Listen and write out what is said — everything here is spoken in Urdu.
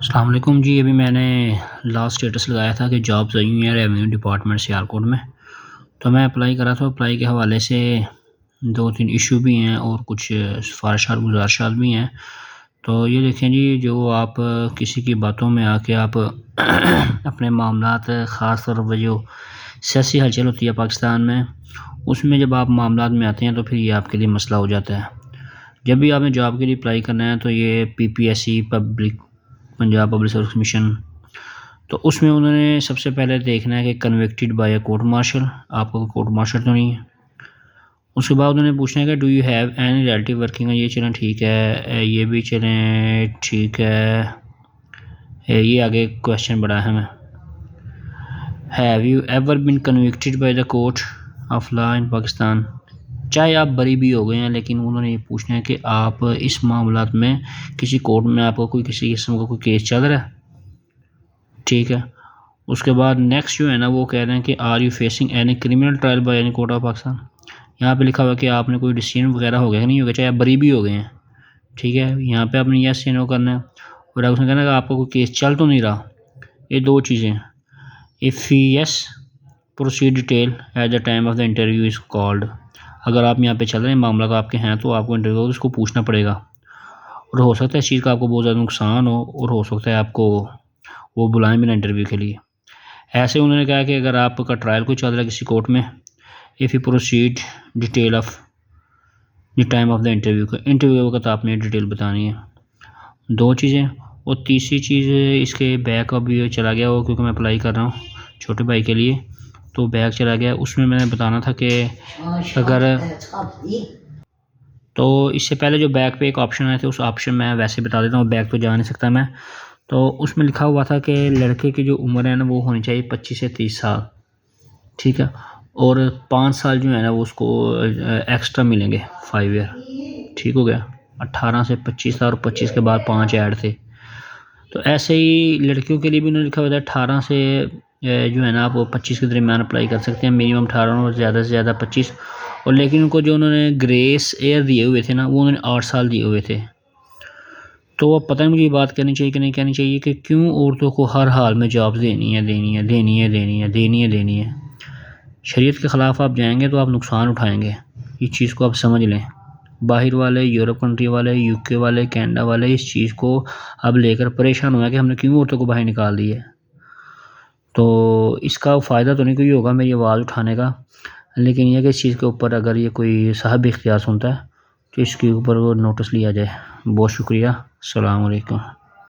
السلام علیکم جی، ابھی میں نے لاسٹ اسٹیٹس لگایا تھا کہ جابز آئی ہوئی ہیں ریونیو ڈپارٹمنٹ سیالکوٹ میں، تو میں اپلائی کرا تھا۔ اپلائی کے حوالے سے 2-3 ایشو بھی ہیں اور کچھ سفارشات گزارشات بھی ہیں۔ تو یہ دیکھیں جی، جو آپ کسی کی باتوں میں آ کے آپ اپنے معاملات، خاص طور پر جو سیاسی ہلچل ہوتی ہے پاکستان میں، اس میں جب آپ معاملات میں آتے ہیں تو پھر یہ آپ کے لیے مسئلہ ہو جاتا ہے۔ جب بھی آپ نے جاب کے لیے اپلائی کرنا ہے تو یہ PPSC Punjab public service commission, تو اس میں انہوں نے سب سے پہلے دیکھنا ہے کہ convicted by a court martial, آپ کو کورٹ مارشل تو نہیں ہے۔ اس کے بعد انہوں نے پوچھنا ہے کہ do you have any relative working, یہ چلیں ٹھیک ہے، یہ بھی چلیں ٹھیک ہے۔ یہ آگے کویشچن بڑا اہم ہے، have you ever been convicted by the court of law in Pakistan, چاہے آپ بری بھی ہو گئے ہیں لیکن انہوں نے یہ پوچھنا ہے کہ آپ اس معاملات میں کسی کورٹ میں آپ کو کوئی کسی قسم کا کوئی کیس چل رہا ہے، ٹھیک ہے۔ اس کے بعد نیکسٹ جو ہے نا، وہ کہہ رہے ہیں کہ are you facing any criminal trial by any court of Pakistan, یہاں پہ لکھا ہوا ہے کہ آپ نے کوئی ڈیسیژن وغیرہ ہو گیا کہ نہیں ہو گیا، چاہے آپ بری بھی ہو گئے ہیں، ٹھیک ہے۔ یہاں پہ آپ نے یس یا نو کرنا ہے، اور آپ نے کہنا ہے کہ آپ کو کوئی کیس چل تو نہیں رہا۔ یہ دو چیزیں، if yes proceed detail at the time of the interview is called, اگر آپ یہاں پہ چل رہے ہیں معاملات آپ کے ہیں تو آپ کو انٹرویو اس کو پوچھنا پڑے گا، اور ہو سکتا ہے اس چیز کا آپ کو بہت زیادہ نقصان ہو، اور ہو سکتا ہے آپ کو وہ بلائیں بھی نہ انٹرویو کے لیے۔ ایسے انہوں نے کہا کہ اگر آپ کا ٹرائل کوئی چل رہا ہے کسی کورٹ میں، if you proceed detail of the time of the interview وقت آپ نے ڈیٹیل بتانی ہے، دو چیزیں۔ اور تیسری چیز، اس کے بیک اب بھی چلا گیا وہ، کیونکہ میں اپلائی کر رہا ہوں چھوٹے بھائی کے لیے، تو بیک چلا گیا، اس میں نے بتانا تھا کہ اگر تو اس سے پہلے جو بیک پہ ایک آپشن آیا تھا، اس آپشن میں ویسے بتا دیتا ہوں، بیک تو جا نہیں سکتا میں، تو اس میں لکھا ہوا تھا کہ لڑکے کی جو عمر ہے نا وہ ہونی چاہیے 25 سے 30 سال، ٹھیک ہے، اور 5 سال جو ہے نا وہ اس کو ایکسٹرا ملیں گے 5 ایئر، ٹھیک ہو گیا۔ 18 سے 25 تھا اور 25 کے بعد 5 ایڈ تھے، تو ایسے ہی لڑکیوں کے لیے بھی انہوں نے لکھا ہوا تھا 18 سے جو ہے نا آپ 25 کے درمیان اپلائی کر سکتے ہیں، منیمم 18 اور زیادہ سے زیادہ 25، اور لیکن ان کو جو انہوں نے گریس ایئر دیے ہوئے تھے نا، وہ انہوں نے 8 سال دیے ہوئے تھے۔ تو اب پتہ نہیں مجھے یہ بات کرنی چاہیے کہ نہیں کرنی چاہیے کہ کیوں عورتوں کو ہر حال میں جابز دینی ہے۔ شریعت کے خلاف آپ جائیں گے تو آپ نقصان اٹھائیں گے، اس چیز کو آپ سمجھ لیں۔ باہر والے، یورپ کنٹری والے، UK والے، کینیڈا والے اس چیز کو اب لے کر پریشان ہوئے کہ ہم نے کیوں عورتوں کو باہر نکال دی ہے۔ تو اس کا فائدہ تو نہیں کوئی ہوگا میری آواز اٹھانے کا، لیکن یہ کہ اس چیز کے اوپر اگر یہ کوئی صاحب اختیار سنتا ہے تو اس کے اوپر وہ نوٹس لیا جائے۔ بہت شکریہ، السلام علیکم۔